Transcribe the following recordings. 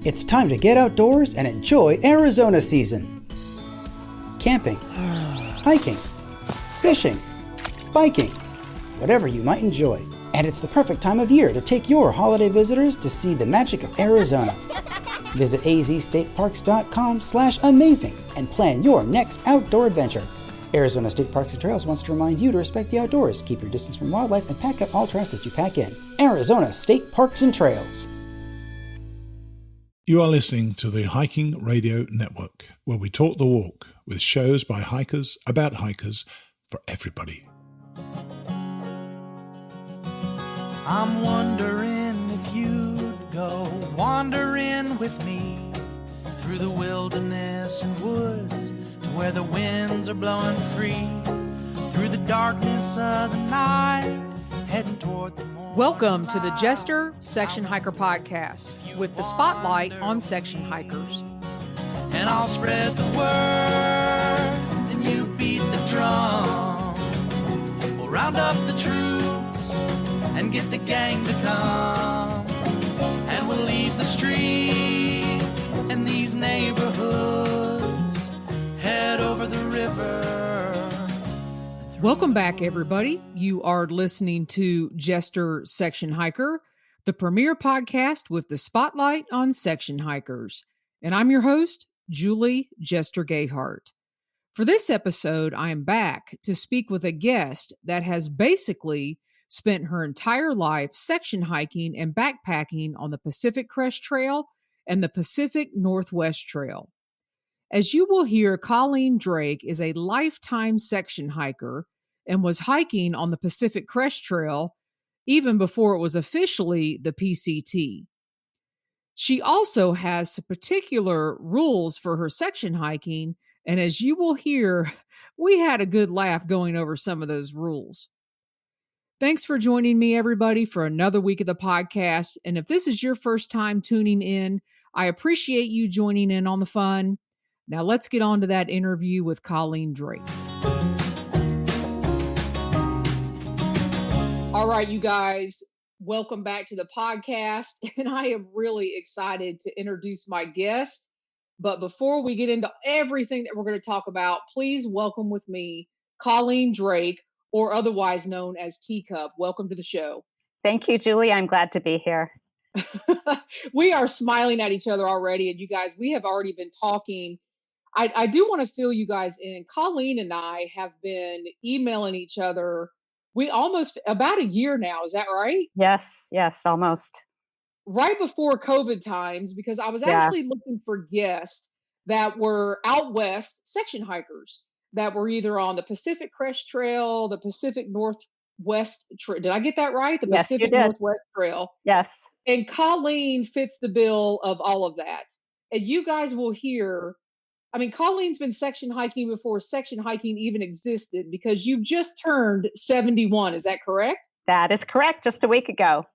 It's time to get outdoors and enjoy Arizona season. Camping, hiking, fishing, biking, whatever you might enjoy. And it's the perfect time of year to take your holiday visitors to see the magic of Arizona. Visit azstateparks.com/amazing and plan your next outdoor adventure. Arizona State Parks and Trails wants to remind you to respect the outdoors, keep your distance from wildlife, and pack up all trash that you pack in. Arizona State Parks and Trails. You are listening to the Hiking Radio Network, where we talk the walk with shows by hikers, about hikers, for everybody. I'm wondering if you'd go wandering with me through the wilderness and woods to where the winds are blowing free, through the darkness of the night, heading toward the morning. Welcome to the Jester Section Hiker Podcast with the spotlight on section hikers. And I'll spread the word and you beat the drum. We'll round up the troops and get the gang to come. And we'll leave the streets and these neighborhoods, head over the river. Welcome back, everybody. You are listening to Jester Section Hiker, the premier podcast with the spotlight on section hikers. And I'm your host, Julie Jester Gayhart. For this episode, I am back to speak with a guest that has basically spent her entire life section hiking and backpacking on the Pacific Crest Trail and the Pacific Northwest Trail. As you will hear, Colleen Drake is a lifetime section hiker and was hiking on the Pacific Crest Trail even before it was officially the PCT. She also has some particular rules for her section hiking, and as you will hear, we had a good laugh going over some of those rules. Thanks for joining me, everybody, for another week of the podcast. And if this is your first time tuning in, I appreciate you joining in on the fun. Now let's get on to that interview with Colleen Drake. All right, you guys, welcome back to the podcast. And I am really excited to introduce my guest. But before we get into everything that we're going to talk about, please welcome with me Colleen Drake, or otherwise known as Teacup. Welcome to the show. Thank you, Julie. I'm glad to be here. We are smiling at each other already. And you guys, we have already been talking. I do want to fill you guys in. Colleen and I have been emailing each other. We almost about a year now. Is that right? Yes, almost. Right before COVID times, because I was actually looking for guests that were out west section hikers that were either on the Pacific Crest Trail, the Pacific Northwest Trail. Did I get that right? The Yes, Pacific you did. Northwest Trail. Yes. And Colleen fits the bill of all of that. And you guys will hear, I mean, Colleen's been section hiking before section hiking even existed, because you just turned 71. Is that correct? That is correct. Just a week ago.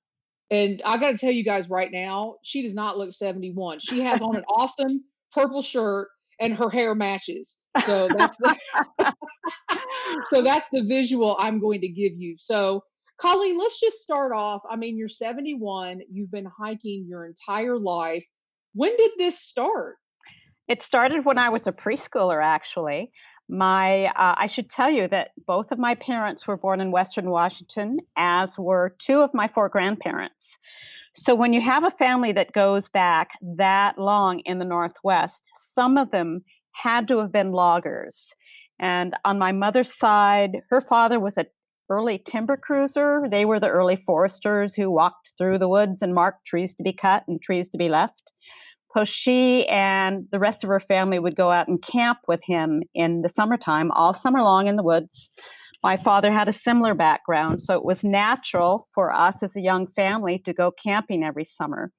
And I got to tell you guys right now, she does not look 71. She has on an awesome purple shirt and her hair matches. So that's the visual I'm going to give you. So Colleen, let's just start off. I mean, you're 71. You've been hiking your entire life. When did this start? It started when I was a preschooler, actually. I should tell you that both of my parents were born in Western Washington, as were two of my four grandparents. So when you have a family that goes back that long in the Northwest, some of them had to have been loggers. And on my mother's side, her father was an early timber cruiser. They were the early foresters who walked through the woods and marked trees to be cut and trees to be left. So she and the rest of her family would go out and camp with him in the summertime, all summer long in the woods. My father had a similar background, so it was natural for us as a young family to go camping every summer.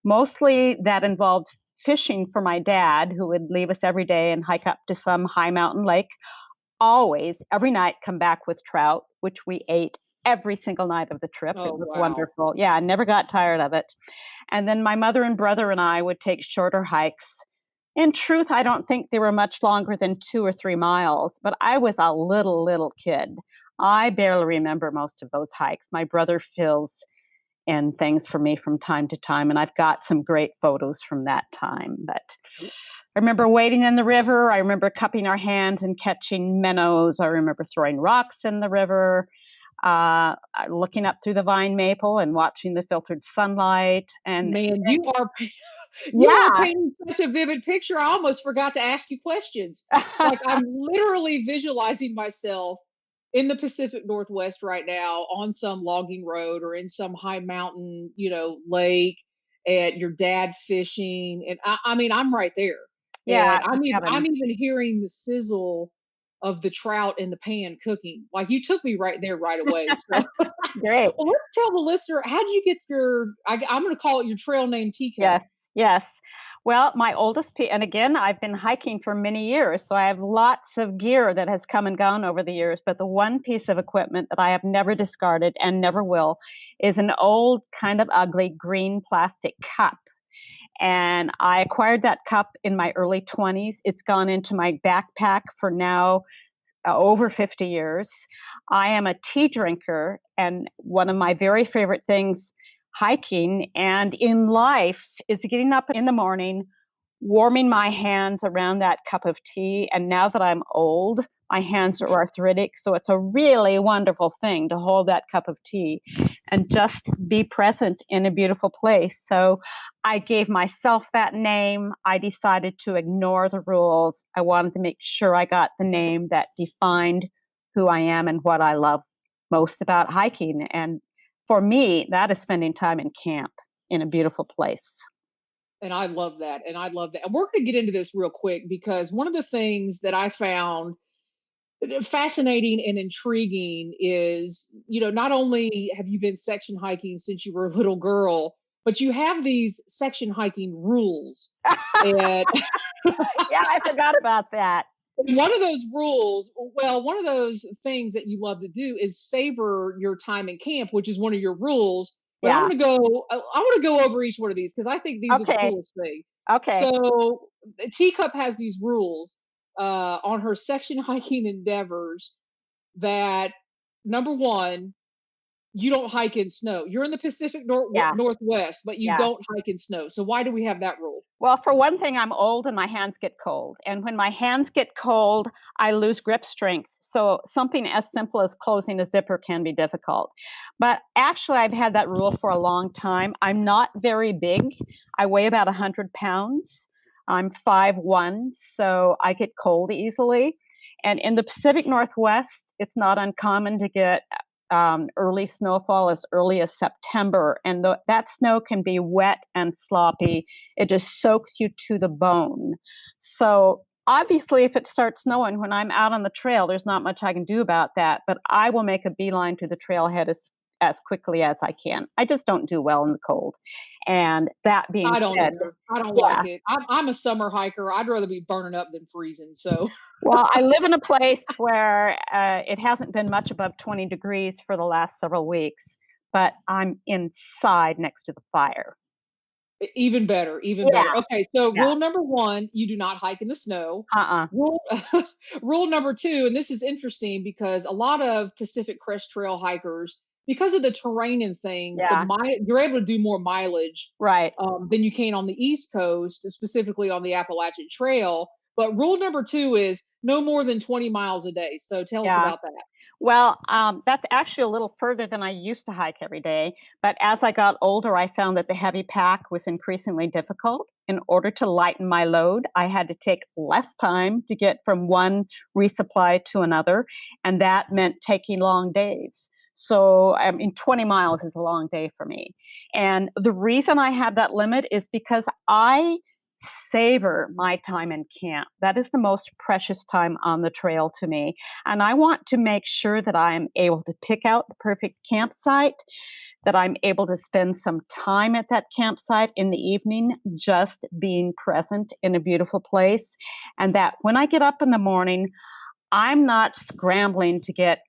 Mostly that involved fishing for my dad, who would leave us every day and hike up to some high mountain lake. Always, every night, come back with trout, which we ate every single night of the trip. Oh, it was wow. wonderful. Yeah, I never got tired of it. And then my mother and brother and I would take shorter hikes. In truth, I don't think they were much longer than 2 or 3 miles, but I was a little kid. I barely remember most of those hikes. My brother fills and things for me from time to time. And I've got some great photos from that time. But I remember wading in the river. I remember cupping our hands and catching minnows. I remember throwing rocks in the river, looking up through the vine maple and watching the filtered sunlight. And Man, you are you are yeah, painting such a vivid picture. I almost forgot to ask you questions. Like I'm literally visualizing myself in the Pacific Northwest right now on some logging road or in some high mountain, lake, and your dad fishing. And I mean, I'm right there. yeah, And I'm even I'm Kevin. even hearing the sizzle of the trout in the pan cooking. Like you took me right there right away. So Great. well, let's tell the listener, how did you get I'm going to call it your trail name Teacup. Yes, yes. Well, my and again, I've been hiking for many years, so I have lots of gear that has come and gone over the years. But the one piece of equipment that I have never discarded and never will is an old, kind of ugly green plastic cup. And I acquired that cup in my early 20s. It's gone into my backpack for now over 50 years. I am a tea drinker, and one of my very favorite things hiking and in life is getting up in the morning, warming my hands around that cup of tea. And now that I'm old, my hands are arthritic. So it's a really wonderful thing to hold that cup of tea and just be present in a beautiful place. So I gave myself that name. I decided to ignore the rules. I wanted to make sure I got the name that defined who I am and what I love most about hiking. And for me, that is spending time in camp in a beautiful place. And I love that. And I love that. And we're going to get into this real quick because one of the things that I found fascinating and intriguing is, not only have you been section hiking since you were a little girl, but you have these section hiking rules. And Yeah, I forgot about that. one of those rules, well, one of those things that you love to do is savor your time in camp, which is one of your rules. But Yeah. I want to go over each one of these because I think these are the Okay. coolest thing. Okay. So Teacup has these rules on her section hiking endeavors that number one, you don't hike in snow. You're in the Pacific Yeah. Northwest, but you Yeah. don't hike in snow. So why do we have that rule? Well, for one thing, I'm old and my hands get cold. And when my hands get cold, I lose grip strength. So something as simple as closing a zipper can be difficult. But actually, I've had that rule for a long time. I'm not very big. I weigh about 100 pounds. I'm 5'1", so I get cold easily. And in the Pacific Northwest, it's not uncommon to get early snowfall as early as September. And that snow can be wet and sloppy. It just soaks you to the bone. So obviously, if it starts snowing when I'm out on the trail, there's not much I can do about that. But I will make a beeline to the trailhead as quickly as I can. I just don't do well in the cold. And that being I don't said, either. I don't yeah. like it. I'm a summer hiker. I'd rather be burning up than freezing. So Well, I live in a place where it hasn't been much above 20 degrees for the last several weeks, but I'm inside next to the fire. even better, even Yeah, better. Okay, so yeah. rule number one, you do not hike in the snow. Uh-uh. Rule rule number two, and this is interesting because a lot of Pacific Crest Trail hikers, because of the terrain and things, Yeah, you're able to do more mileage right. than you can on the East Coast, specifically on the Appalachian Trail. But rule number two is no more than 20 miles a day. So tell us Yeah. about that. Well, that's actually a little further than I used to hike every day. But as I got older, I found that the heavy pack was increasingly difficult. In order to lighten my load, I had to take less time to get from one resupply to another. And that meant taking long days. So, 20 miles is a long day for me. And the reason I have that limit is because I savor my time in camp. That is the most precious time on the trail to me. And I want to make sure that I'm able to pick out the perfect campsite, that I'm able to spend some time at that campsite in the evening, just being present in a beautiful place. And that when I get up in the morning, I'm not scrambling to get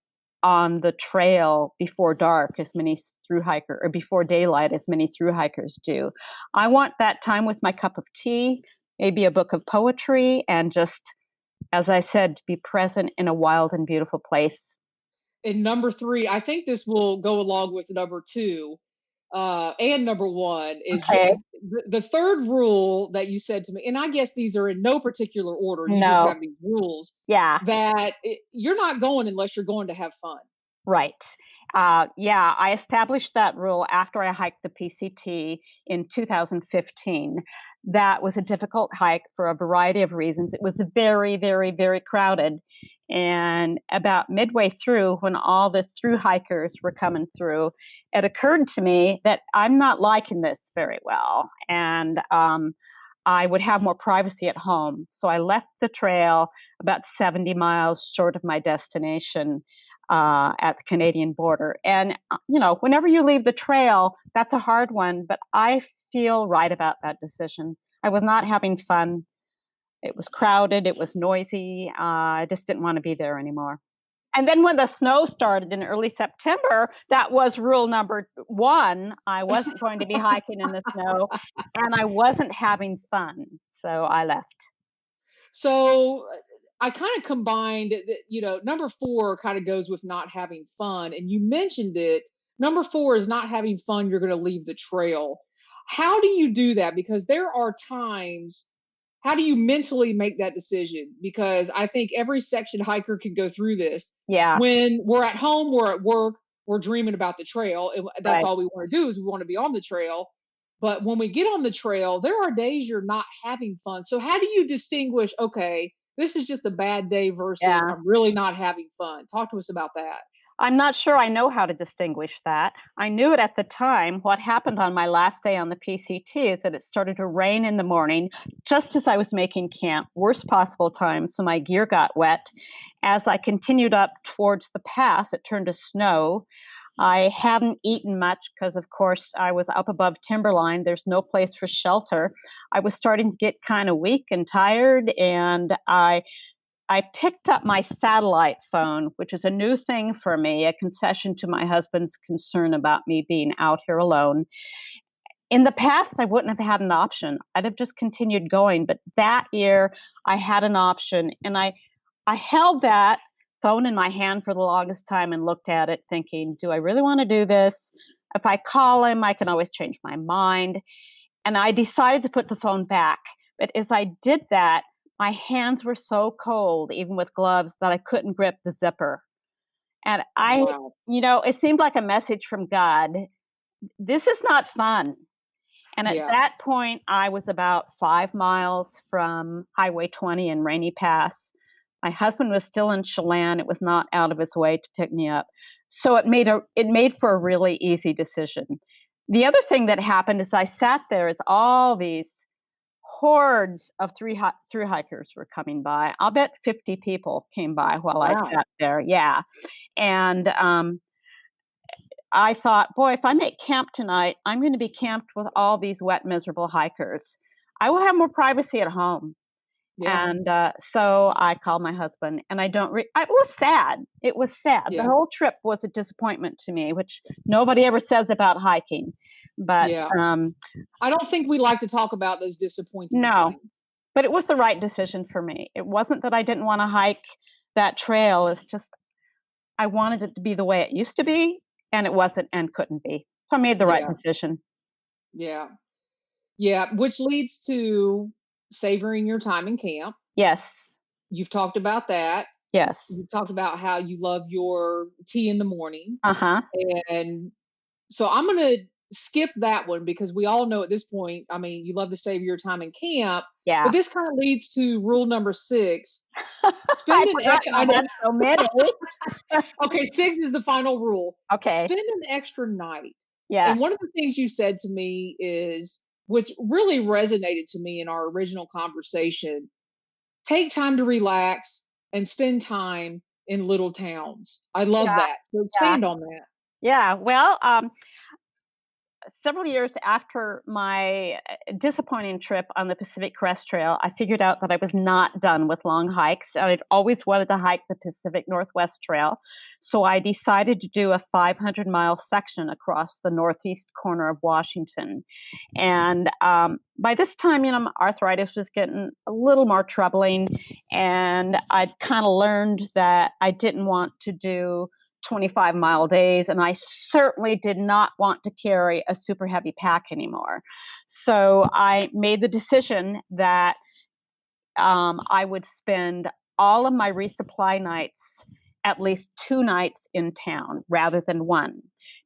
on the trail before dark as many through hiker or before daylight as many through hikers do. I want that time with my cup of tea, maybe a book of poetry, and just, as I said, to be present in a wild and beautiful place. And number three, I think this will go along with number two. and number one is Okay. the third rule that you said to me, and I guess these are in no particular order. You just No. have these rules Yeah. that you're not going unless you're going to have fun. Right. Yeah, I established that rule after I hiked the PCT in 2015. That was a difficult hike for a variety of reasons. It was very, very, very crowded. And about midway through, when all the through hikers were coming through, it occurred to me that I'm not liking this very well. And I would have more privacy at home. So I left the trail about 70 miles short of my destination at the Canadian border. And, whenever you leave the trail, that's a hard one, but I feel right about that decision. I was not having fun. It was crowded, it was noisy. I just didn't want to be there anymore. And then when the snow started in early September, that was rule number one. I wasn't going to be hiking in the snow and I wasn't having fun. So I left. So I kind of combined, number four kind of goes with not having fun. And you mentioned it. Number four is not having fun. You're going to leave the trail. How do you do that? Because there are times, how do you mentally make that decision? Because I think every section hiker can go through this. Yeah. When we're at home, we're at work, we're dreaming about the trail. And that's Right. all we want to do is we want to be on the trail. But when we get on the trail, there are days you're not having fun. So how do you distinguish, okay, this is just a bad day versus Yeah. I'm really not having fun? Talk to us about that. I'm not sure I know how to distinguish that. I knew it at the time. What happened on my last day on the PCT is that it started to rain in the morning, just as I was making camp, worst possible time, so my gear got wet. As I continued up towards the pass, it turned to snow. I hadn't eaten much because, of course, I was up above timberline. There's no place for shelter. I was starting to get kind of weak and tired, and I picked up my satellite phone, which is a new thing for me, a concession to my husband's concern about me being out here alone. In the past, I wouldn't have had an option. I'd have just continued going. But that year, I had an option. And I held that phone in my hand for the longest time and looked at it thinking, do I really want to do this? If I call him, I can always change my mind. And I decided to put the phone back. But as I did that, my hands were so cold, even with gloves, that I couldn't grip the zipper. And Wow. it seemed like a message from God. This is not fun. And at Yeah. that point, I was about 5 miles from Highway 20 in Rainy Pass. My husband was still in Chelan. It was not out of his way to pick me up. So it made for a really easy decision. The other thing that happened is I sat there as all these hordes of through hikers were coming by. I'll bet 50 people came by while I Wow. sat there. Yeah. And I thought, boy, if I make camp tonight, I'm going to be camped with all these wet, miserable hikers. I will have more privacy at home. Yeah. And so I called my husband, and it was sad. It was sad. Yeah. The whole trip was a disappointment to me, which nobody ever says about hiking. But Yeah. I don't think we like to talk about those disappointing no, times. but it was the right decision for me. It wasn't that I didn't want to hike that trail. It's just I wanted it to be the way it used to be, and it wasn't and couldn't be. So I made the right Yeah. decision. Yeah. Yeah. Which leads to savoring your time in camp. Yes. You've talked about that. Yes. You've talked about how you love your tea in the morning. Uh-huh. And so I'm going to skip that one because we all know at this point, I mean, you love to save your time in camp. Yeah. But this kind of leads to rule number 6. I Spend an forgot extra. I had so many. Okay, 6 is the final rule. Okay. Spend an extra night. Yeah. And one of the things you said to me is, which really resonated to me in our original conversation, take time to relax and spend time in little towns. I love Yeah. that. So expand on that. Yeah. Well, several years after my disappointing trip on the Pacific Crest Trail, I figured out that I was not done with long hikes. I'd always wanted to hike the Pacific Northwest Trail. So I decided to do a 500-mile section across the northeast corner of Washington. And by this time, my arthritis was getting a little more troubling. And I'd kind of learned that I didn't want to do 25-mile days, and I certainly did not want to carry a super heavy pack anymore. So I made the decision that I would spend all of my resupply nights at least 2 nights in town rather than 1.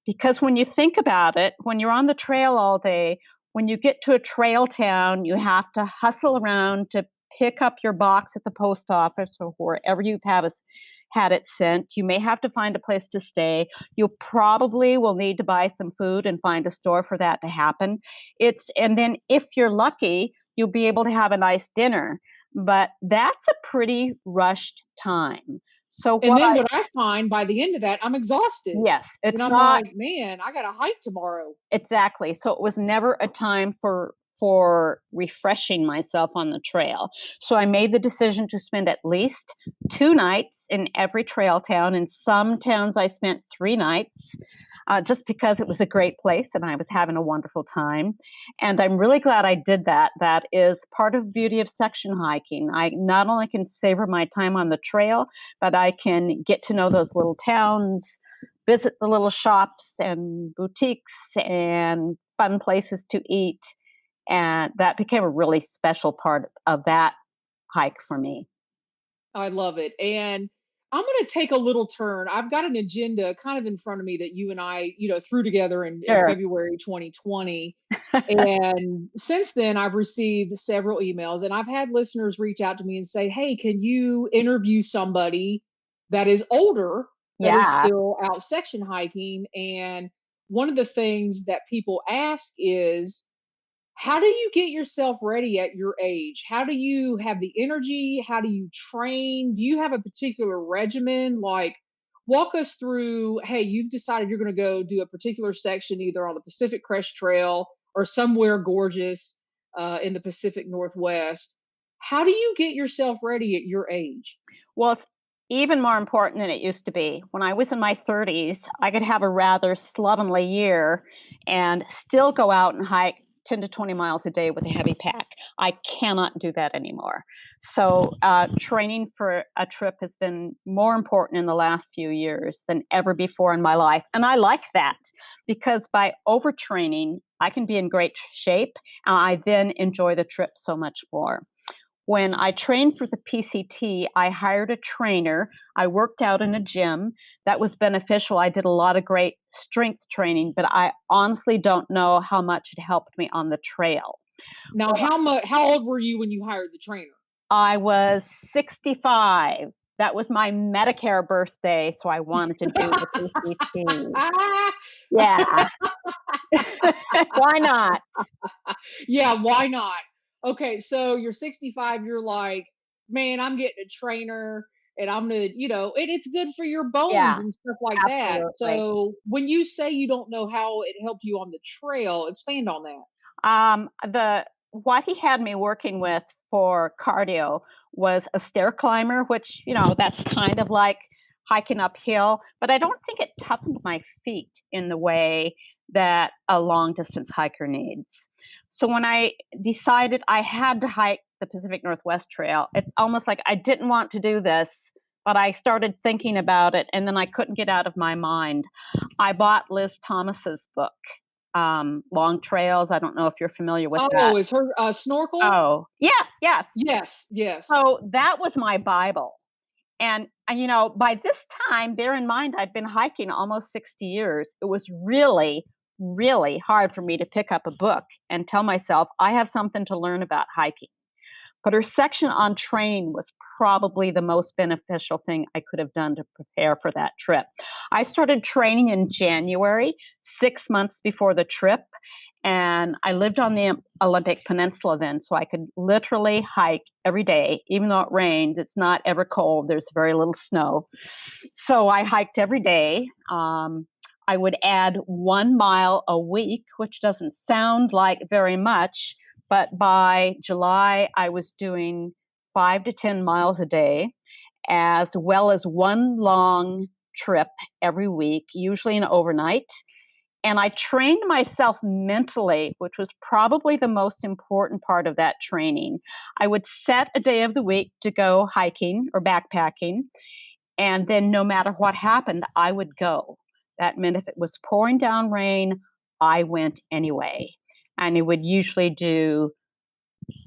Because when you think about it, when you're on the trail all day, when you get to a trail town, you have to hustle around to pick up your box at the post office or wherever you had it sent. You may have to find a place to stay. You probably will need to buy some food and find a store for that to happen. And then if you're lucky, you'll be able to have a nice dinner. But that's a pretty rushed time. So And then what I find by the end of that, I'm exhausted. Yes, it's and I'm not like, man, I got to hike tomorrow. exactly. So it was never a time for refreshing myself on the trail. So I made the decision to spend at least 2 nights in every trail town. In some towns, I spent 3 nights. Just because it was a great place and I was having a wonderful time. And I'm really glad I did that. That is part of the beauty of section hiking. I not only can savor my time on the trail, but I can get to know those little towns, visit the little shops and boutiques and fun places to eat. And that became a really special part of that hike for me. I love it. And I'm going to take a little turn. I've got an agenda kind of in front of me that you and I, threw together in Sure. February 2020. And since then, I've received several emails and I've had listeners reach out to me and say, hey, can you interview somebody that is older, that is Yeah. still out section hiking? And one of the things that people ask is, how do you get yourself ready at your age? How do you have the energy? How do you train? Do you have a particular regimen? Like, walk us through, hey, you've decided you're going to go do a particular section either on the Pacific Crest Trail or somewhere gorgeous in the Pacific Northwest. How do you get yourself ready at your age? Well, it's even more important than it used to be. When I was in my 30s, I could have a rather slovenly year and still go out and hike 10 to 20 miles a day with a heavy pack. I cannot do that anymore. So training for a trip has been more important in the last few years than ever before in my life. And I like that because by overtraining, I can be in great shape and I then enjoy the trip so much more. When I trained for the PCT, I hired a trainer. I worked out in a gym. That was beneficial. I did a lot of great strength training, but I honestly don't know how much it helped me on the trail. Now, how old were you when you hired the trainer? I was 65. That was my Medicare birthday, so I wanted to do the PCT. Yeah. Why not? Yeah, why not? Okay, so you're 65, you're like, man, I'm getting a trainer and I'm gonna, it's good for your bones Yeah, and stuff like that. absolutely. So when you say you don't know how it helped you on the trail, expand on that. What he had me working with for cardio was a stair climber, which, that's kind of like hiking uphill, but I don't think it toughened my feet in the way that a long distance hiker needs. So when I decided I had to hike the Pacific Northwest Trail, it's almost like I didn't want to do this, but I started thinking about it and then I couldn't get out of my mind. I bought Liz Thomas's book, Long Trails. I don't know if you're familiar with that. Oh, is her snorkel? Oh, yes, yes. Yes, yes. So that was my Bible. And, by this time, bear in mind, I'd been hiking almost 60 years. It was really, really hard for me to pick up a book and tell myself, I have something to learn about hiking. But her section on training was probably the most beneficial thing I could have done to prepare for that trip. I started training in January, 6 months before the trip. And I lived on the Olympic Peninsula then, so I could literally hike every day, even though it rained. It's not ever cold. There's very little snow. So I hiked every day. I would add 1 mile a week, which doesn't sound like very much, but by July, I was doing 5 to 10 miles a day, as well as one long trip every week, usually an overnight. And I trained myself mentally, which was probably the most important part of that training. I would set a day of the week to go hiking or backpacking. And then no matter what happened, I would go. That meant if it was pouring down rain, I went anyway. And it would usually do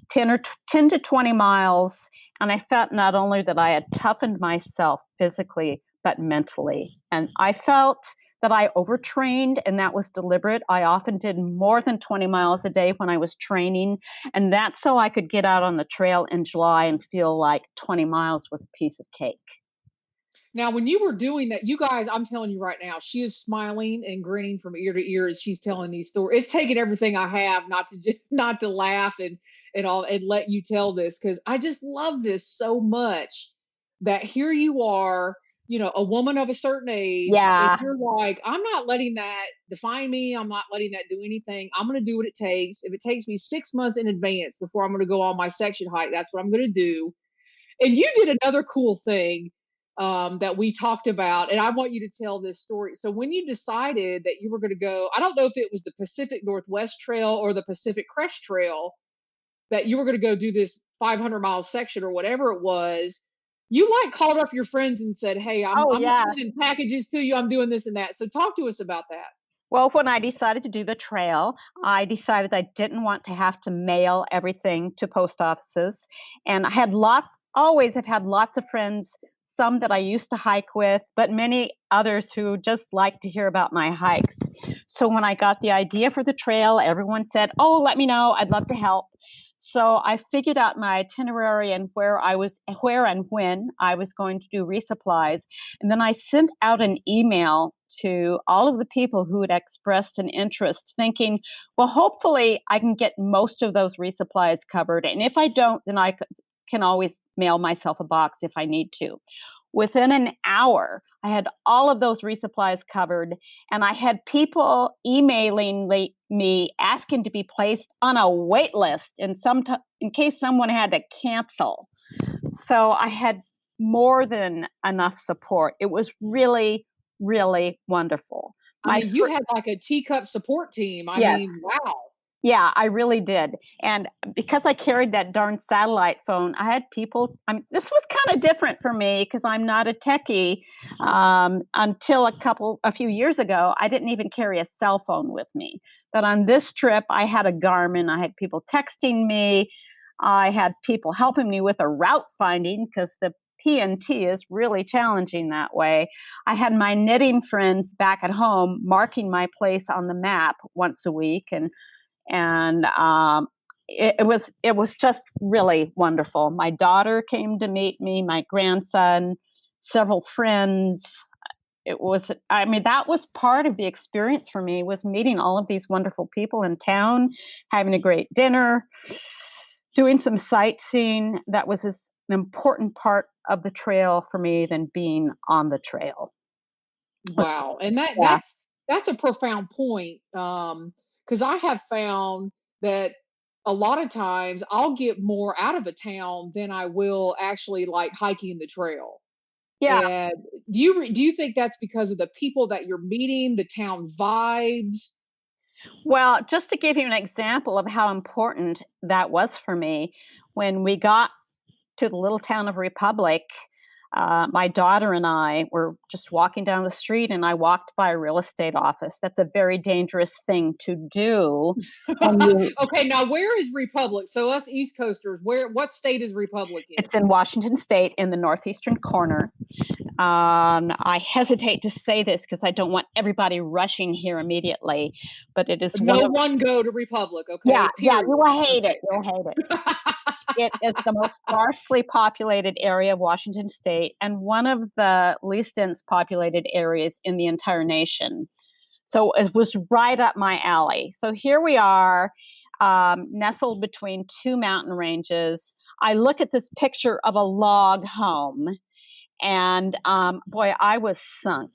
10 to 20 miles. And I felt not only that I had toughened myself physically, but mentally. And I felt that I overtrained, and that was deliberate. I often did more than 20 miles a day when I was training. And that's so I could get out on the trail in July and feel like 20 miles was a piece of cake. Now, when you were doing that, you guys, I'm telling you right now, she is smiling and grinning from ear to ear as she's telling these stories. It's taken everything I have not to laugh and all and let you tell this, because I just love this so much. That here you are, a woman of a certain age, and Yeah. you're like, I'm not letting that define me. I'm not letting that do anything. I'm going to do what it takes. If it takes me 6 months in advance before I'm going to go on my section hike, that's what I'm going to do. And you did another cool thing that we talked about, and I want you to tell this story. So when you decided that you were going to go, I don't know if it was the Pacific Northwest Trail or the Pacific Crest Trail, that you were going to go do this 500-mile section or whatever it was. You like called up your friends and said, "Hey, Oh, I'm yeah. sending packages to you. I'm doing this and that." So talk to us about that. Well, when I decided to do the trail, I decided I didn't want to have to mail everything to post offices. And I had always have had lots of friends, some that I used to hike with, but many others who just like to hear about my hikes. So when I got the idea for the trail, everyone said, "Oh, let me know. I'd love to help." So I figured out my itinerary and where and when I was going to do resupplies. And then I sent out an email to all of the people who had expressed an interest, thinking, well, hopefully I can get most of those resupplies covered. And if I don't, then I can always mail myself a box if I need to. Within an hour, I had all of those resupplies covered, and I had people emailing me asking to be placed on a wait list in case someone had to cancel. So I had more than enough support. It was really, really wonderful. I mean, you had like a Teacup support team. I Yes. mean, wow. Yeah, I really did. And because I carried that darn satellite phone, I had people. This was kind of different for me because I'm not a techie. Until a few years ago, I didn't even carry a cell phone with me. But on this trip, I had a Garmin. I had people texting me. I had people helping me with a route finding because the PNT is really challenging that way. I had my knitting friends back at home marking my place on the map once a week, and it was just really wonderful. My daughter came to meet me, my grandson, several friends. That was part of the experience for me, was meeting all of these wonderful people in town, having a great dinner, doing some sightseeing. That was an important part of the trail for me than being on the trail. Wow. And Yeah. that's a profound point. Because I have found that a lot of times I'll get more out of a town than I will actually like hiking the trail. Yeah. And do you think that's because of the people that you're meeting, the town vibes? Well, just to give you an example of how important that was for me, when we got to the little town of Republic, my daughter and I were just walking down the street, and I walked by a real estate office. That's a very dangerous thing to do. Okay, now where is Republic? So us East Coasters, what state is Republic in? It's in Washington State in the northeastern corner. I hesitate to say this because I don't want everybody rushing here immediately, but it is one go to Republic, okay? Yeah, period. you will hate it. You'll hate it. It is the most sparsely populated area of Washington State and one of the least dense populated areas in the entire nation. So it was right up my alley. So here we are, nestled between two mountain ranges. I look at this picture of a log home, and boy, I was sunk.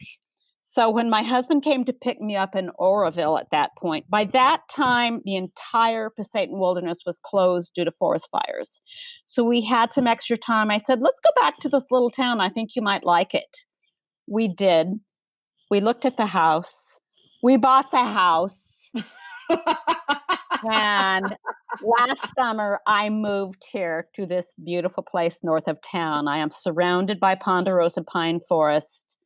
So when my husband came to pick me up in Oroville at that point, by that time, the entire Pasayten Wilderness was closed due to forest fires. So we had some extra time. I said, let's go back to this little town. I think you might like it. We did. We looked at the house. We bought the house. And last summer, I moved here to this beautiful place north of town. I am surrounded by ponderosa pine forest.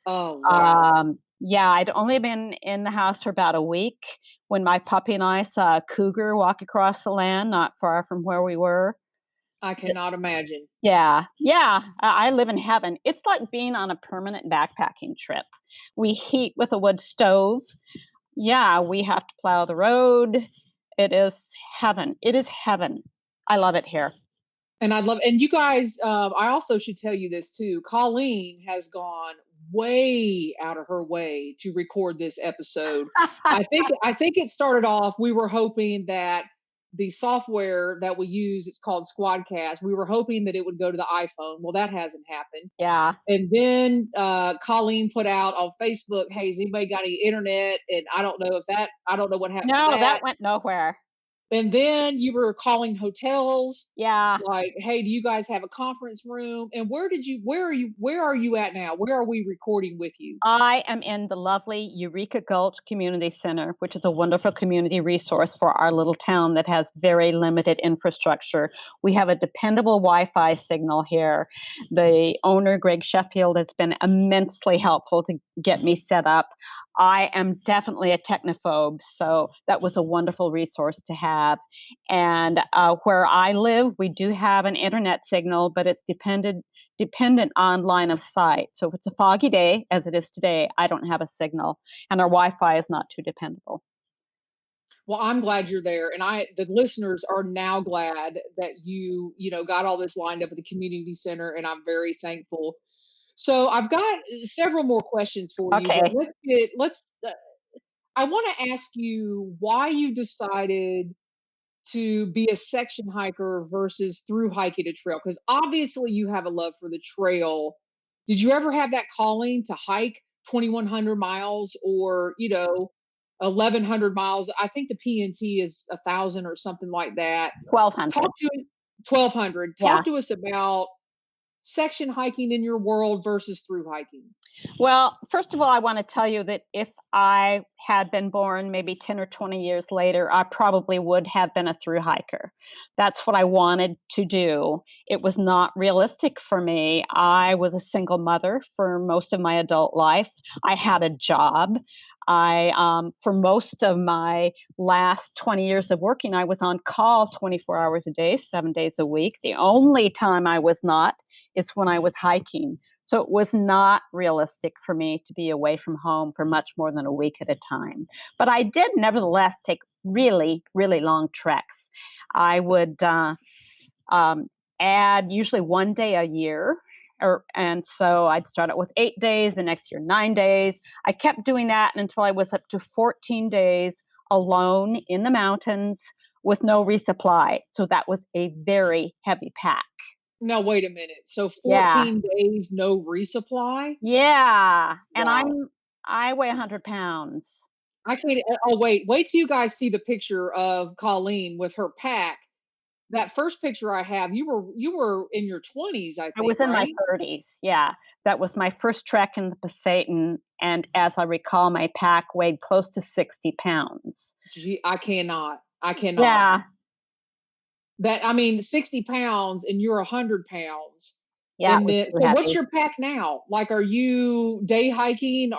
Oh, wow. Yeah, I'd only been in the house for about a week when my puppy and I saw a cougar walk across the land not far from where we were. I cannot imagine. Yeah, yeah, I live in heaven. It's like being on a permanent backpacking trip. We heat with a wood stove. Yeah, we have to plow the road. It is heaven. It is heaven. I love it here. And and you guys, I also should tell you this too. Colleen has gone way out of her way to record this episode. I think it started off, we were hoping that the software that we use, it's called Squadcast. We were hoping that it would go to the iPhone. Well, that hasn't happened. Yeah. And then Colleen put out on Facebook, "Hey, has anybody got any internet?" And I don't know what happened to No, that. that went nowhere. And then you were calling hotels, Yeah. like, "Hey, do you guys have a conference room?" And where are you at now? Where are we recording with you? I am in the lovely Eureka Gulch Community Center, which is a wonderful community resource for our little town that has very limited infrastructure. We have a dependable Wi-Fi signal here. The owner, Greg Sheffield, has been immensely helpful to get me set up. I am definitely a technophobe, so that was a wonderful resource to have. And where I live, we do have an internet signal, but it's dependent on line of sight. So if it's a foggy day, as it is today, I don't have a signal, and our Wi-Fi is not too dependable. Well, I'm glad you're there, and the listeners are now glad that you got all this lined up at the community center, and I'm very thankful. So I've got several more questions for you, but Okay. I want to ask you why you decided to be a section hiker versus through hiking a trail, because obviously you have a love for the trail. Did you ever have that calling to hike 2,100 miles or 1,100 miles? I think the PNT is 1,000 or something like that. 1,200. Talk to 1,200. Yeah. Talk to us about section hiking in your world versus through hiking. Well, first of all, I want to tell you that if I had been born maybe 10 or 20 years later, I probably would have been a through hiker. That's what I wanted to do. It was not realistic for me. I was a single mother for most of my adult life. I had a job. For most of my last 20 years of working, I was on call 24 hours a day, 7 days a week. The only time I was not is when I was hiking. So it was not realistic for me to be away from home for much more than a week at a time. But I did nevertheless take really, really long treks. I would add usually 1 day a year. And so I'd start out with 8 days, the next year 9 days. I kept doing that until I was up to 14 days alone in the mountains with no resupply. So that was a very heavy pack. Now, wait a minute. So Yeah. 14 days, no resupply? Yeah. And Wow. I weigh 100 pounds. I can't. Oh, wait till you guys see the picture of Colleen with her pack. That first picture I have, you were in your 20s, I I was think, in my right? 30s. Yeah. That was my first trek in the Pasayten. And as I recall, my pack weighed close to 60 pounds. Gee, I cannot. I cannot. Yeah. That I mean, 60 pounds and you're 100 pounds. Yeah. It And was then, too so what's heavy. your pack now? Like, are you day hiking?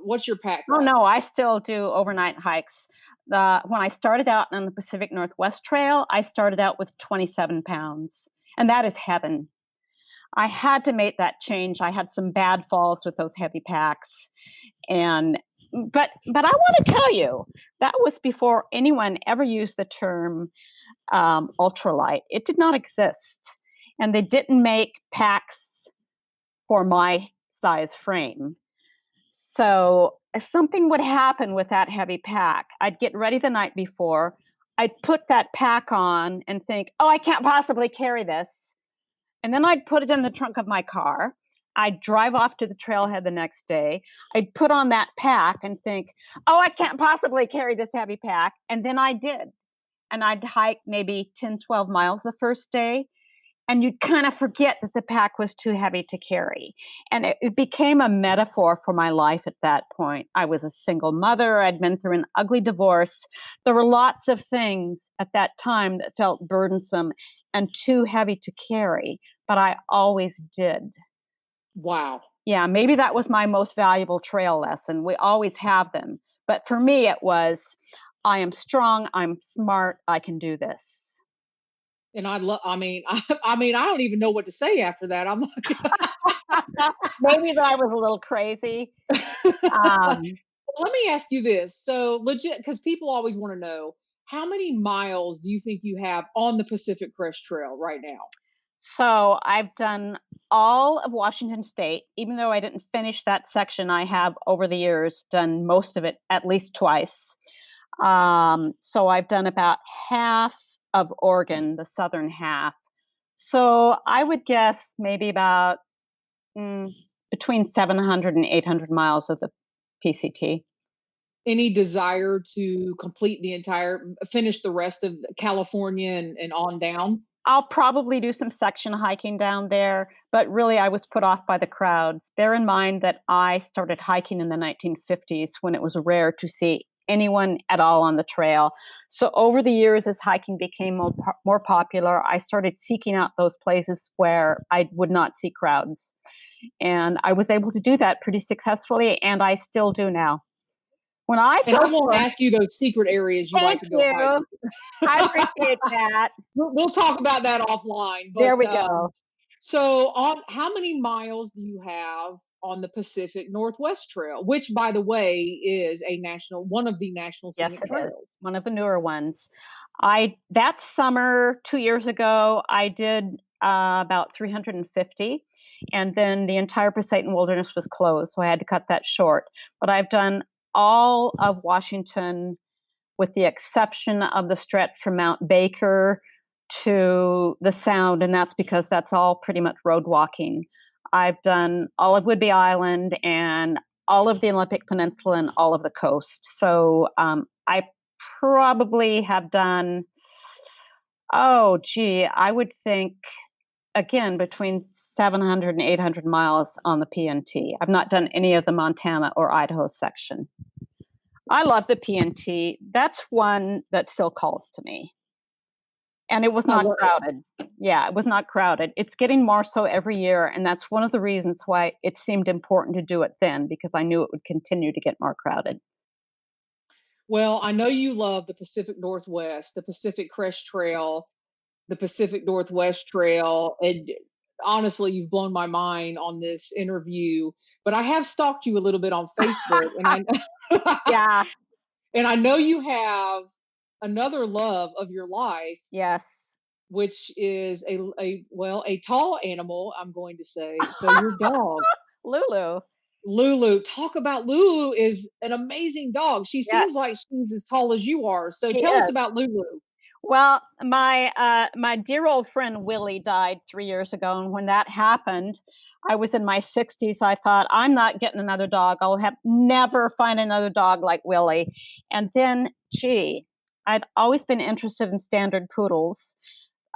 What's your pack Oh, like? no, I still do overnight hikes. When I started out on the Pacific Northwest Trail, I started out with 27 pounds. And that is heaven. I had to make that change. I had some bad falls with those heavy packs. And but I want to tell you that was before anyone ever used the term ultralight. It did not exist, and they didn't make packs for my size frame. So if something would happen with that heavy pack, I'd get ready the night before. I'd put that pack on and think, "Oh, I can't possibly carry this," and then I'd put it in the trunk of my car. I'd drive off to the trailhead the next day. I'd put on that pack and think, "Oh, I can't possibly carry this heavy pack." And then I did. And I'd hike maybe 10, 12 miles the first day. and you'd kind of forget that the pack was too heavy to carry. And it became a metaphor for my life at that point. I was a single mother. I'd been through an ugly divorce. There were lots of things at that time that felt burdensome and too heavy to carry, but I always did. Wow. Yeah, maybe that was my most valuable trail lesson. We always have them. But for me, it was, I am strong, I'm smart, I can do this. And I love, I don't even know what to say after that. I'm like, Maybe that I was a little crazy. let me ask you this. So legit, because people always want to know, how many miles do you think you have on the Pacific Crest Trail right now? So I've done all of Washington State. Even though I didn't finish that section, I have over the years done most of it at least twice. So I've done about half of Oregon, the southern half. So I would guess maybe about between 700 and 800 miles of the PCT. Any desire to finish the rest of California and on down? I'll probably do some section hiking down there, but really I was put off by the crowds. Bear in mind that I started hiking in the 1950s when it was rare to see anyone at all on the trail. So over the years, as hiking became more popular, I started seeking out those places where I would not see crowds. And I was able to do that pretty successfully, and I still do now. When I won't ask you those secret areas you like to go hiking. I appreciate that. We'll talk about that offline. But, there we go. So, on how many miles do you have on the Pacific Northwest Trail, which, by the way, is one of the national scenic trails? One of the newer ones. That summer 2 years ago, I did about 350, and then the entire Pasayten Wilderness was closed, so I had to cut that short. But I've done all of Washington, with the exception of the stretch from Mount Baker to the Sound, and that's because that's all pretty much road walking. I've done all of Whidbey Island and all of the Olympic Peninsula and all of the coast. So I probably have done, I would think, again, between 700 and 800 miles on the PNT. I've not done any of the Montana or Idaho section. I love the PNT. That's one that still calls to me. And it was not crowded. Yeah, it was not crowded. It's getting more so every year. And that's one of the reasons why it seemed important to do it then, because I knew it would continue to get more crowded. Well, I know you love the Pacific Northwest, the Pacific Crest Trail, the Pacific Northwest Trail. And honestly, you've blown my mind on this interview. But I have stalked you a little bit on Facebook. And yeah. And I know you have another love of your life. Yes. Which is a tall animal, I'm going to say. So your dog. Lulu. Talk about Lulu is an amazing dog. She seems like she's as tall as you are. So tell us about Lulu. Well, my dear old friend Willie died 3 years ago. And when that happened, I was in my 60s. I thought, I'm not getting another dog. I'll never find another dog like Willie. And then, I'd always been interested in standard poodles.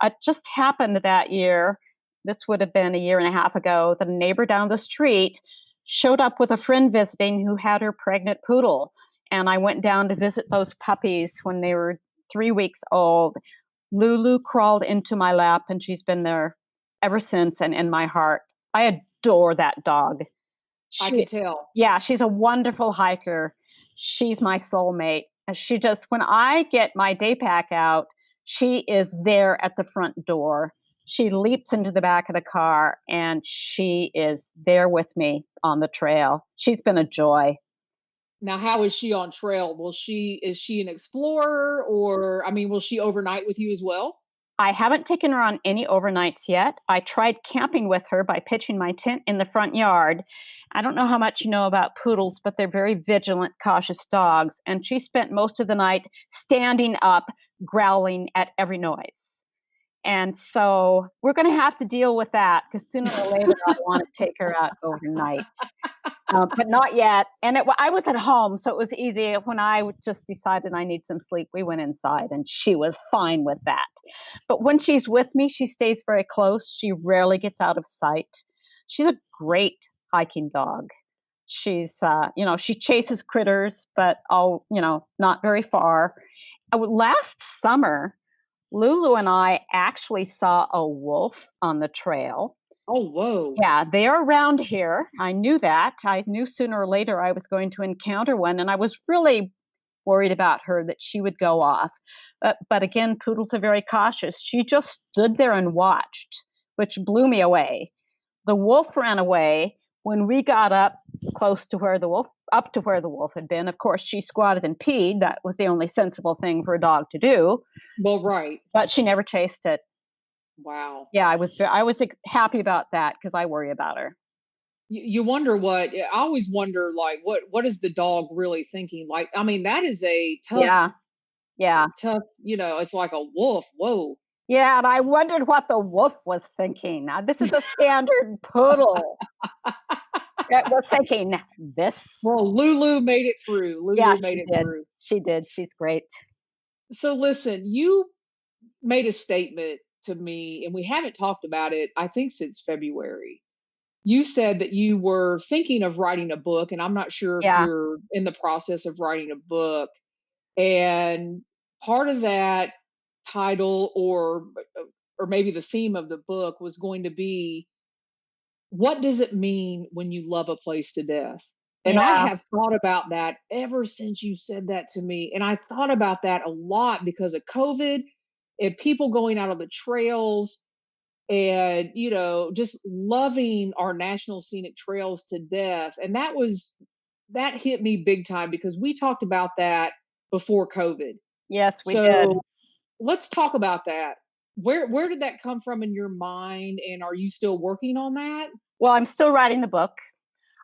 It just happened that year, this would have been a year and a half ago, that a neighbor down the street showed up with a friend visiting who had her pregnant poodle. And I went down to visit those puppies when they were 3 weeks old. Lulu crawled into my lap, and she's been there ever since and in my heart. I adore that dog. I can tell. Yeah, she's a wonderful hiker. She's my soulmate. When I get my day pack out, she is there at the front door. She leaps into the back of the car, and she is there with me on the trail. She's been a joy. Now, how is she on trail? Is she an explorer, or, will she overnight with you as well? I haven't taken her on any overnights yet. I tried camping with her by pitching my tent in the front yard. I don't know how much you know about poodles, but they're very vigilant, cautious dogs. And she spent most of the night standing up, growling at every noise. And so we're going to have to deal with that because sooner or later I want to take her out overnight. But not yet. And I was at home, so it was easy. When I just decided I need some sleep, we went inside, and she was fine with that. But when she's with me, she stays very close. She rarely gets out of sight. She's a great hiking dog. She's, she chases critters, but not very far. Last summer, Lulu and I actually saw a wolf on the trail. Oh, whoa. Yeah, they are around here. I knew that. I knew sooner or later I was going to encounter one, and I was really worried about her that she would go off. But again, poodles are very cautious. She just stood there and watched, which blew me away. The wolf ran away. When we got up to where the wolf had been, of course, she squatted and peed. That was the only sensible thing for a dog to do. Well, right. But she never chased it. Wow. Yeah, I was happy about that because I worry about her. You wonder I always wonder, like, what is the dog really thinking? Like, I mean, that is a tough, Yeah. it's like a wolf. Whoa. Yeah, and I wondered what the wolf was thinking. Now, this is a standard poodle. It was thinking this. Well, Lulu made it through. Lulu made it through. She did. She's great. So listen, you made a statement to me, and we haven't talked about it, I think, since February. You said that you were thinking of writing a book, and I'm not sure if Yeah. you're in the process of writing a book. And part of that title or maybe the theme of the book was going to be, what does it mean when you love a place to death? And I Yeah. have thought about that ever since you said that to me. And I thought about that a lot because of COVID and people going out on the trails and, just loving our national scenic trails to death. And that hit me big time because we talked about that before COVID. Yes, we did. So let's talk about that. Where did that come from in your mind? And are you still working on that? Well, I'm still writing the book.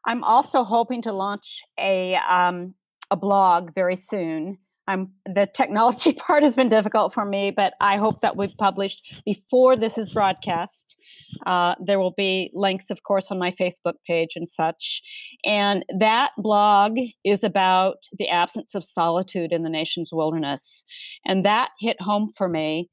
I'm also hoping to launch a blog very soon. The technology part has been difficult for me, but I hope that we've published before this is broadcast. There will be links, of course, on my Facebook page and such. And that blog is about the absence of solitude in the nation's wilderness. And that hit home for me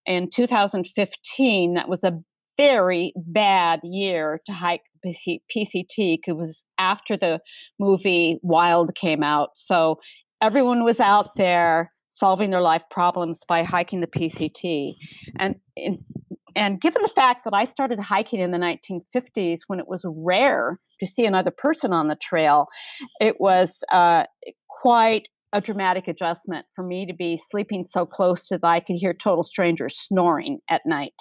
in 2015. That was a very bad year to hike PCT. It was after the movie Wild came out. So everyone was out there solving their life problems by hiking the PCT. And given the fact that I started hiking in the 1950s when it was rare to see another person on the trail, it was quite a dramatic adjustment for me to be sleeping so close to that I could hear total strangers snoring at night.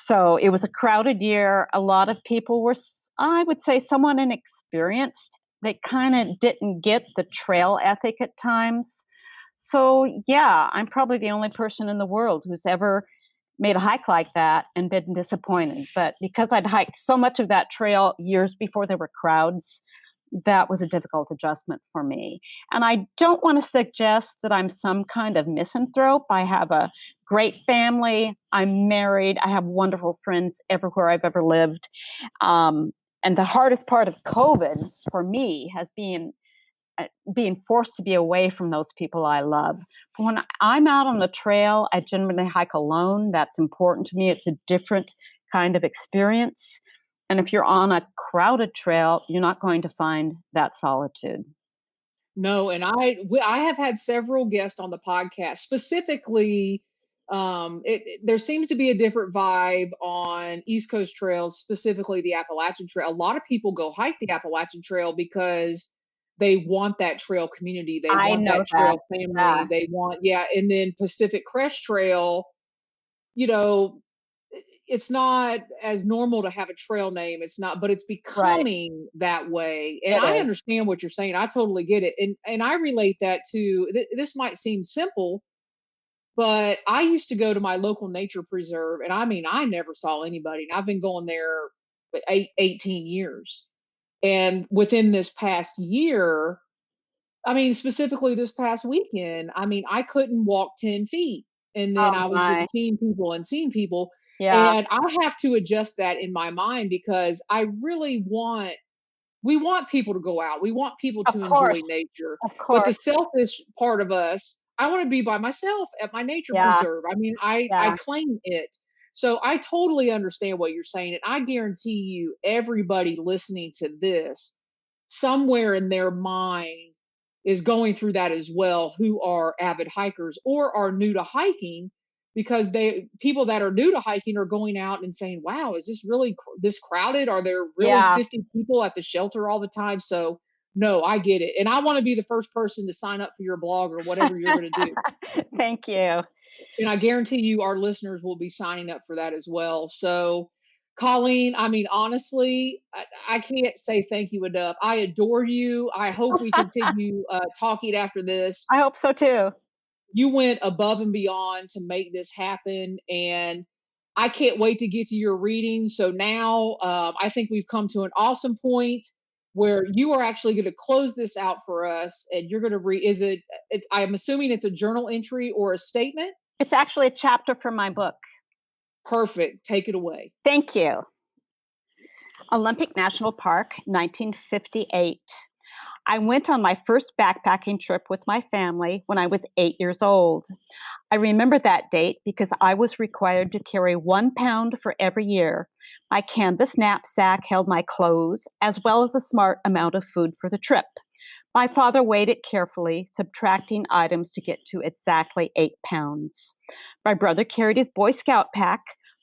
So it was a crowded year. A lot of people were, I would say, somewhat inexperienced. They kind of didn't get the trail ethic at times. So yeah, I'm probably the only person in the world who's ever made a hike like that and been disappointed. But because I'd hiked so much of that trail years before there were crowds, that was a difficult adjustment for me. And I don't want to suggest that I'm some kind of misanthrope. I have a great family. I'm married. I have wonderful friends everywhere I've ever lived. And the hardest part of COVID for me has been being forced to be away from those people I love. But when I'm out on the trail, I generally hike alone. That's important to me. It's a different kind of experience. And if you're on a crowded trail, you're not going to find that solitude. No, and I have had several guests on the podcast. Specifically, there seems to be a different vibe on East Coast trails, specifically the Appalachian Trail. A lot of people go hike the Appalachian Trail because they want that trail community. They want that trail family. Yeah. They want, and then Pacific Crest Trail, you know, it's not as normal to have a trail name. It's not, but it's becoming that way. And I understand what you're saying. I totally get it. And I relate that to this might seem simple, but I used to go to my local nature preserve, and I mean, I never saw anybody. And I've been going there 18 years. And within this past year, I mean, specifically this past weekend, I mean, I couldn't walk 10 feet And then Oh I was just my. seeing people and seeing people. Yeah. And I have to adjust that in my mind because I really we want people to go out. We want people Of to enjoy course. nature. Of But the course. selfish part of us, I want to be by myself at my nature Yeah. preserve. I mean, I Yeah. claim it. So I totally understand what you're saying. And I guarantee you, everybody listening to this, somewhere in their mind is going through that as well, who are avid hikers or are new to hiking, because people that are new to hiking are going out and saying, wow, is this really this crowded? Are there really Yeah. 50 people at the shelter all the time? So no, I get it. And I want to be the first person to sign up for your blog or whatever you're going to do. Thank you. And I guarantee you our listeners will be signing up for that as well. So, Colleen, I mean, honestly, I can't say thank you enough. I adore you. I hope we continue talking after this. I hope so too. You went above and beyond to make this happen. And I can't wait to get to your reading. So now I think we've come to an awesome point where you are actually going to close this out for us, and you're going to read. I'm assuming it's a journal entry or a statement. It's actually a chapter from my book. Perfect. Take it away. Thank you. Olympic National Park, 1958. I went on my first backpacking trip with my family when I was 8 years old. I remember that date because I was required to carry 1 pound for every year. My canvas knapsack held my clothes as well as a smart amount of food for the trip. My father weighed it carefully, subtracting items to get to exactly 8 pounds. My brother carried his Boy Scout pack.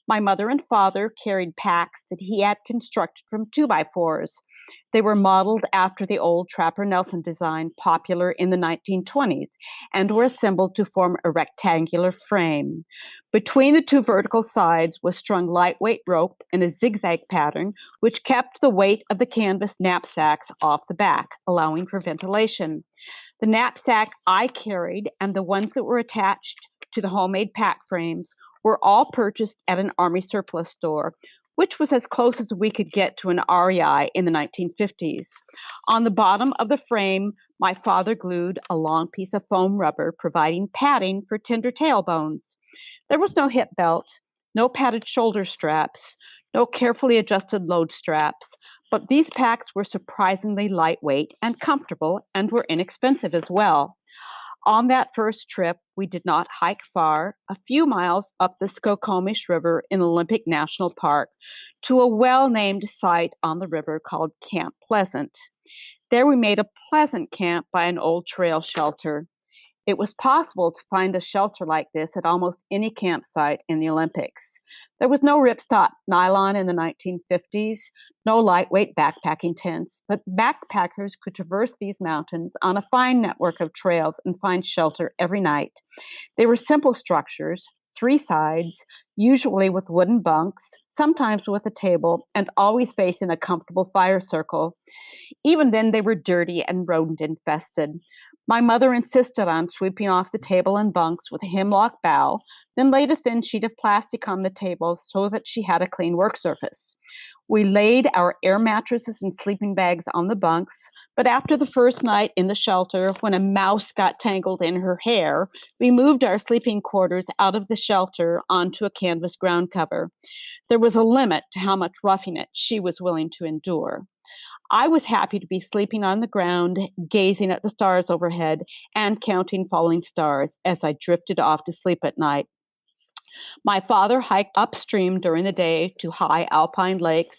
My mother and father carried packs that he had constructed from 2x4s. They were modeled after the old Trapper Nelson design popular in the 1920s and were assembled to form a rectangular frame. Between the two vertical sides was strung lightweight rope in a zigzag pattern, which kept the weight of the canvas knapsacks off the back, allowing for ventilation. The knapsack I carried and the ones that were attached to the homemade pack frames were all purchased at an Army surplus store, which was as close as we could get to an REI in the 1950s. On the bottom of the frame, my father glued a long piece of foam rubber, providing padding for tender tailbones. There was no hip belt, no padded shoulder straps, no carefully adjusted load straps, but these packs were surprisingly lightweight and comfortable and were inexpensive as well. On that first trip, we did not hike far, a few miles up the Skokomish River in Olympic National Park, to a well-named site on the river called Camp Pleasant. There we made a pleasant camp by an old trail shelter. It was possible to find a shelter like this at almost any campsite in the Olympics. There was no ripstop nylon in the 1950s, no lightweight backpacking tents, but backpackers could traverse these mountains on a fine network of trails and find shelter every night. They were simple structures, 3 sides, usually with wooden bunks, sometimes with a table, and always facing a comfortable fire circle. Even then, they were dirty and rodent infested. My mother insisted on sweeping off the table and bunks with a hemlock bough, then laid a thin sheet of plastic on the table so that she had a clean work surface. We laid our air mattresses and sleeping bags on the bunks, but after the first night in the shelter, when a mouse got tangled in her hair, we moved our sleeping quarters out of the shelter onto a canvas ground cover. There was a limit to how much roughing it she was willing to endure. I was happy to be sleeping on the ground, gazing at the stars overhead and counting falling stars as I drifted off to sleep at night. My father hiked upstream during the day to high alpine lakes,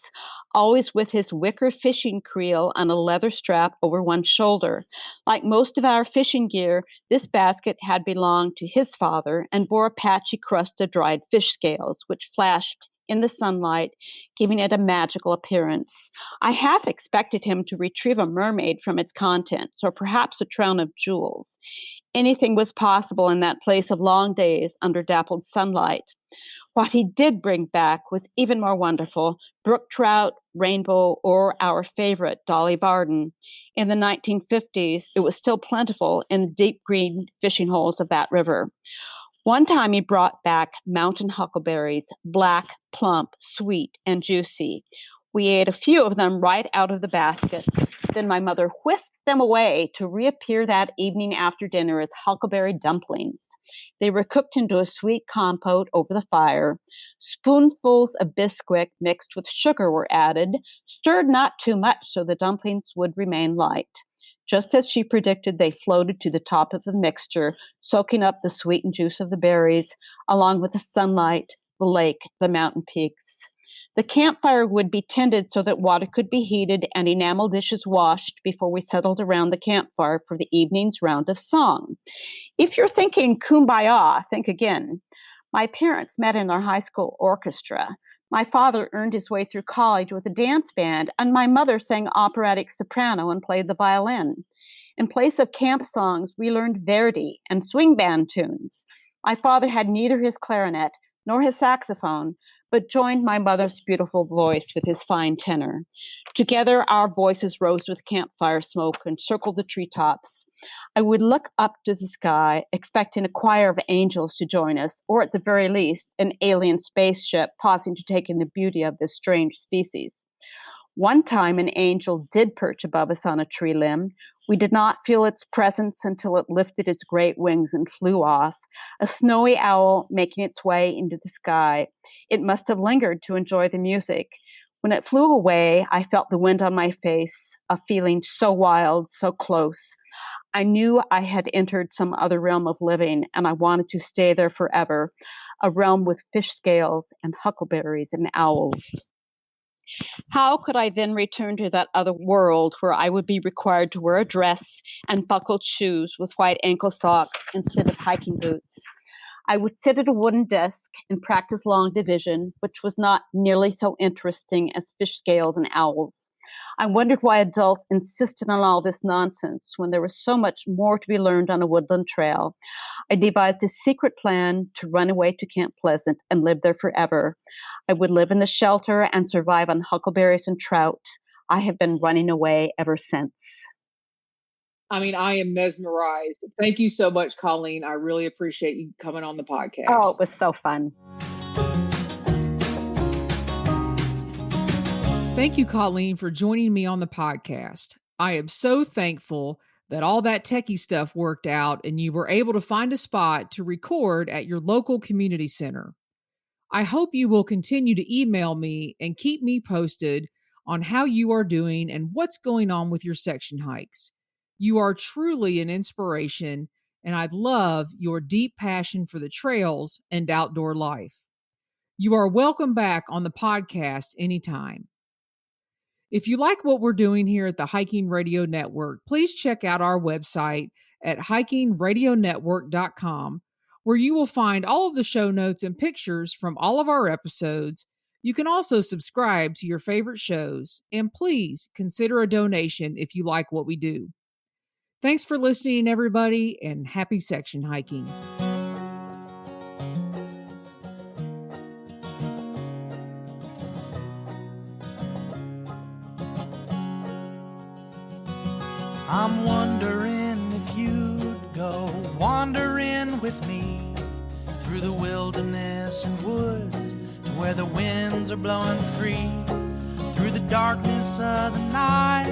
always with his wicker fishing creel on a leather strap over one shoulder. Like most of our fishing gear, this basket had belonged to his father and bore a patchy crust of dried fish scales, which flashed in the sunlight, giving it a magical appearance. I half expected him to retrieve a mermaid from its contents, or perhaps a crown of jewels. Anything was possible in that place of long days under dappled sunlight. What he did bring back was even more wonderful: brook trout, rainbow, or our favorite, Dolly Varden. In the 1950s, it was still plentiful in the deep green fishing holes of that river. One time he brought back mountain huckleberries, black, plump, sweet, and juicy. We ate a few of them right out of the basket. Then my mother whisked them away to reappear that evening after dinner as huckleberry dumplings. They were cooked into a sweet compote over the fire. Spoonfuls of Bisquick mixed with sugar were added, stirred not too much so the dumplings would remain light. Just as she predicted, they floated to the top of the mixture, soaking up the sweetened juice of the berries, along with the sunlight, the lake, the mountain peaks. The campfire would be tended so that water could be heated and enamel dishes washed before we settled around the campfire for the evening's round of song. If you're thinking kumbaya, think again. My parents met in our high school orchestra. My father earned his way through college with a dance band, and my mother sang operatic soprano and played the violin. In place of camp songs, we learned Verdi and swing band tunes. My father had neither his clarinet nor his saxophone, but joined my mother's beautiful voice with his fine tenor. Together, our voices rose with campfire smoke and circled the treetops. I would look up to the sky, expecting a choir of angels to join us, or at the very least, an alien spaceship pausing to take in the beauty of this strange species. One time, an angel did perch above us on a tree limb. We did not feel its presence until it lifted its great wings and flew off, a snowy owl making its way into the sky. It must have lingered to enjoy the music. When it flew away, I felt the wind on my face, a feeling so wild, so close. I knew I had entered some other realm of living, and I wanted to stay there forever, a realm with fish scales and huckleberries and owls. How could I then return to that other world where I would be required to wear a dress and buckled shoes with white ankle socks instead of hiking boots? I would sit at a wooden desk and practice long division, which was not nearly so interesting as fish scales and owls. I wondered why adults insisted on all this nonsense when there was so much more to be learned on a woodland trail. I devised a secret plan to run away to Camp Pleasant and live there forever. I would live in the shelter and survive on huckleberries and trout. I have been running away ever since. I mean, I am mesmerized. Thank you so much, Colleen. I really appreciate you coming on the podcast. Oh, it was so fun. Thank you, Colleen, for joining me on the podcast. I am so thankful that all that techie stuff worked out and you were able to find a spot to record at your local community center. I hope you will continue to email me and keep me posted on how you are doing and what's going on with your section hikes. You are truly an inspiration, and I love your deep passion for the trails and outdoor life. You are welcome back on the podcast anytime. If you like what we're doing here at the Hiking Radio Network, please check out our website at hikingradionetwork.com, where you will find all of the show notes and pictures from all of our episodes. You can also subscribe to your favorite shows, and please consider a donation if you like what we do. Thanks for listening, everybody, and happy section hiking. I'm wondering if you'd go wandering with me through the wilderness and woods to where the winds are blowing free, through the darkness of the night,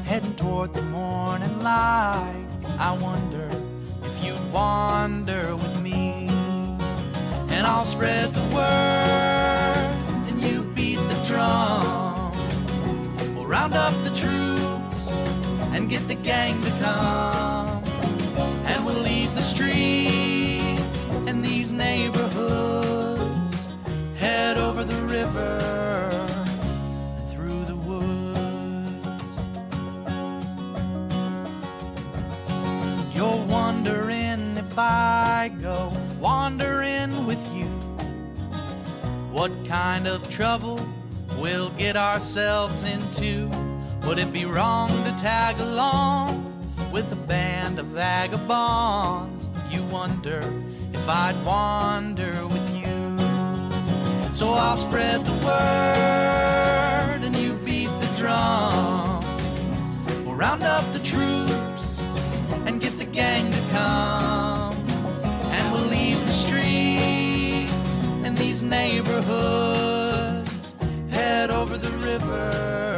heading toward the morning light. I wonder if you'd wander with me, and I'll spread the word and you beat the drum. We'll round up the troops and get the gang to come, and we'll leave the streets and these neighborhoods, head over the river and through the woods. You're wondering if I go wandering with you, what kind of trouble we'll get ourselves into. Would it be wrong to tag along with a band of vagabonds? You wonder if I'd wander with you. So I'll spread the word and you beat the drum. We'll round up the troops and get the gang to come, and we'll leave the streets and these neighborhoods, head over the river.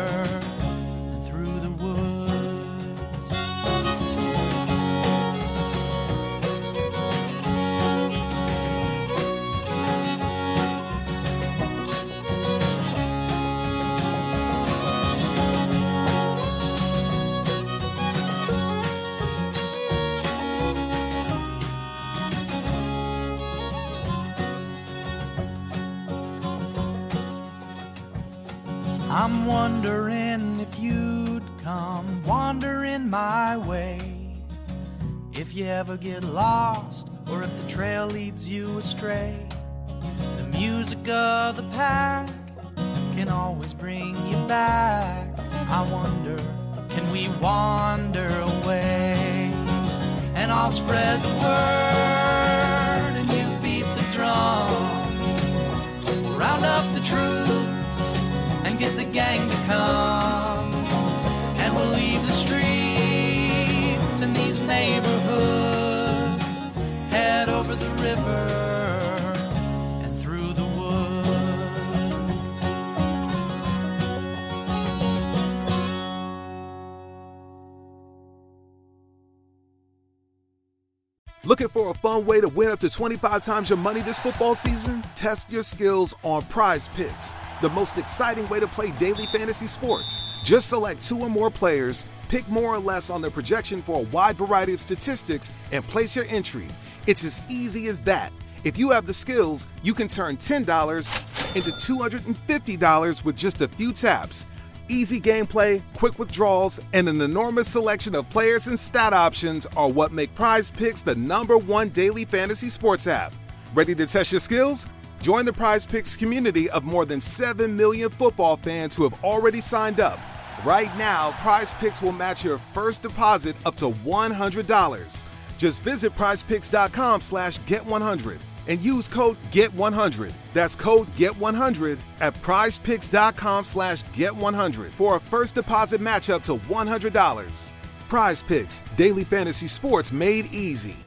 I'm wondering if you'd come wandering my way. If you ever get lost, or if the trail leads you astray, the music of the pack can always bring you back. I wonder, can we wander away? And I'll spread the word, and you beat the drum. Round up the troops and get the gang to come, and we'll leave the streets in these neighborhoods, head over the river and through the woods. Looking for a fun way to win up to 25 times your money this football season? Test your skills on Prize Picks, the most exciting way to play daily fantasy sports. Just select 2 or more players, pick more or less on their projection for a wide variety of statistics, and place your entry. It's as easy as that. If you have the skills, you can turn $10 into $250 with just a few taps. Easy gameplay, quick withdrawals, and an enormous selection of players and stat options are what make Prize Picks the #1 daily fantasy sports app. Ready to test your skills? Join the Prize Picks community of more than 7 million football fans who have already signed up. Right now, Prize Picks will match your first deposit up to $100. Just visit prizepicks.com/get100 and use code GET100. That's code GET100 at prizepicks.com/get100 for a first deposit match up to $100. Prize Picks, daily fantasy sports made easy.